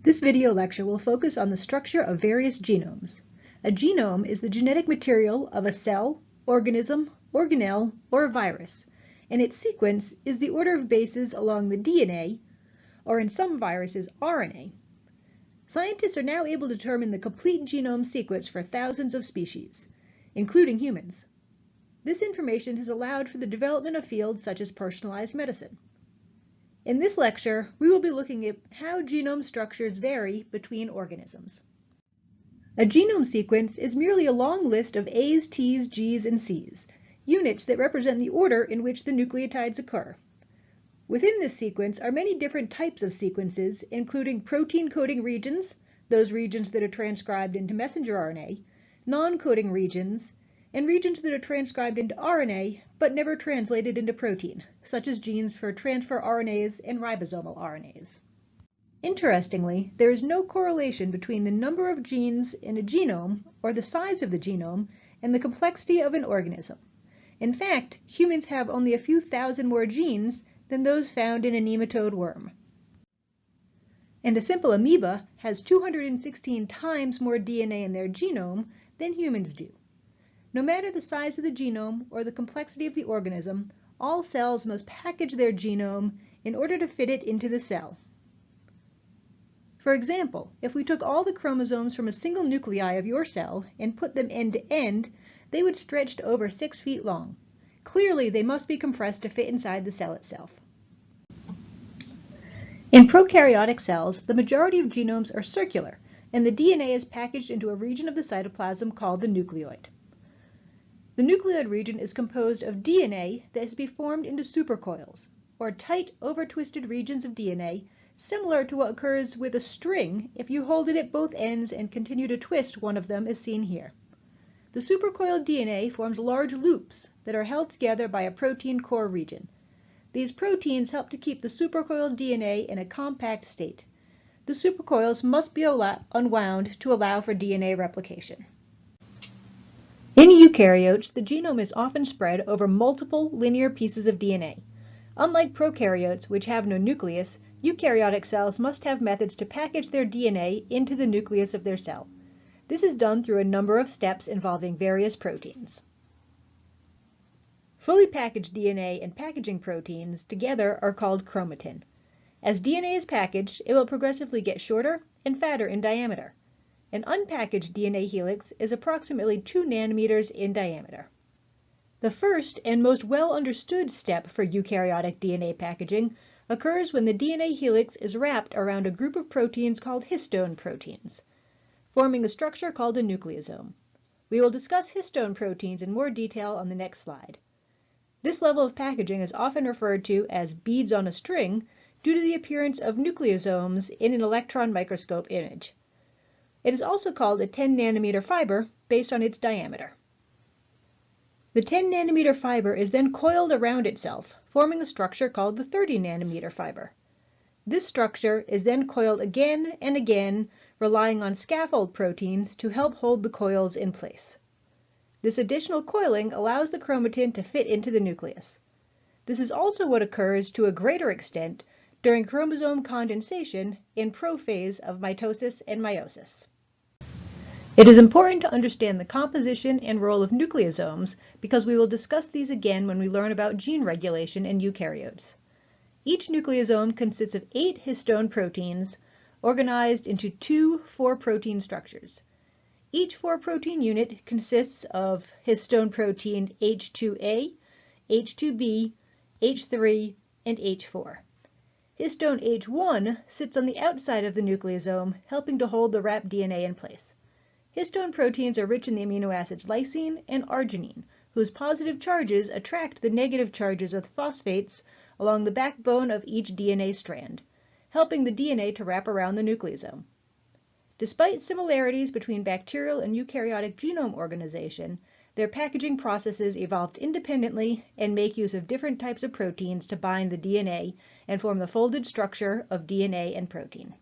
This video lecture will focus on the structure of various genomes. A genome is the genetic material of a cell, organism, organelle, or a virus, and its sequence is the order of bases along the DNA, or in some viruses, RNA. Scientists are now able to determine the complete genome sequence for thousands of species, including humans. This information has allowed for the development of fields such as personalized medicine. In this lecture, we will be looking at how genome structures vary between organisms. A genome sequence is merely a long list of A's, T's, G's, and C's, units that represent the order in which the nucleotides occur. Within this sequence are many different types of sequences, including protein-coding regions, those regions that are transcribed into messenger RNA, non-coding regions, and regions that are transcribed into RNA but never translated into protein, such as genes for transfer RNAs and ribosomal RNAs. Interestingly, there is no correlation between the number of genes in a genome, or the size of the genome, and the complexity of an organism. In fact, humans have only a few thousand more genes than those found in a nematode worm. And a simple amoeba has 216 times more DNA in their genome than humans do. No matter the size of the genome or the complexity of the organism, all cells must package their genome in order to fit it into the cell. For example, if we took all the chromosomes from a single nuclei of your cell and put them end to end, they would stretch to over 6 feet long. Clearly, they must be compressed to fit inside the cell itself. In prokaryotic cells, the majority of genomes are circular, and the DNA is packaged into a region of the cytoplasm called the nucleoid. The nucleoid region is composed of DNA that has to be formed into supercoils, or tight, over-twisted regions of DNA, similar to what occurs with a string if you hold it at both ends and continue to twist one of them, as seen here. The supercoiled DNA forms large loops that are held together by a protein core region. These proteins help to keep the supercoiled DNA in a compact state. The supercoils must be unwound to allow for DNA replication. In eukaryotes, the genome is often spread over multiple linear pieces of DNA. Unlike prokaryotes, which have no nucleus, eukaryotic cells must have methods to package their DNA into the nucleus of their cell. This is done through a number of steps involving various proteins. Fully packaged DNA and packaging proteins together are called chromatin. As DNA is packaged, it will progressively get shorter and fatter in diameter. An unpackaged DNA helix is approximately 2 nanometers in diameter. The first and most well understood step for eukaryotic DNA packaging occurs when the DNA helix is wrapped around a group of proteins called histone proteins, forming a structure called a nucleosome. We will discuss histone proteins in more detail on the next slide. This level of packaging is often referred to as beads on a string due to the appearance of nucleosomes in an electron microscope image. It is also called a 10 nanometer fiber based on its diameter. The 10 nanometer fiber is then coiled around itself, forming a structure called the 30 nanometer fiber. This structure is then coiled again and again, relying on scaffold proteins to help hold the coils in place. This additional coiling allows the chromatin to fit into the nucleus. This is also what occurs to a greater extent during chromosome condensation in prophase of mitosis and meiosis. It is important to understand the composition and role of nucleosomes because we will discuss these again when we learn about gene regulation in eukaryotes. Each nucleosome consists of 8 histone proteins organized into 2 4-protein structures. Each 4-protein unit consists of histone protein H2A, H2B, H3, and H4. Histone H1 sits on the outside of the nucleosome, helping to hold the wrapped DNA in place. Histone proteins are rich in the amino acids lysine and arginine, whose positive charges attract the negative charges of phosphates along the backbone of each DNA strand, helping the DNA to wrap around the nucleosome. Despite similarities between bacterial and eukaryotic genome organization, their packaging processes evolved independently and make use of different types of proteins to bind the DNA and form the folded structure of DNA and protein.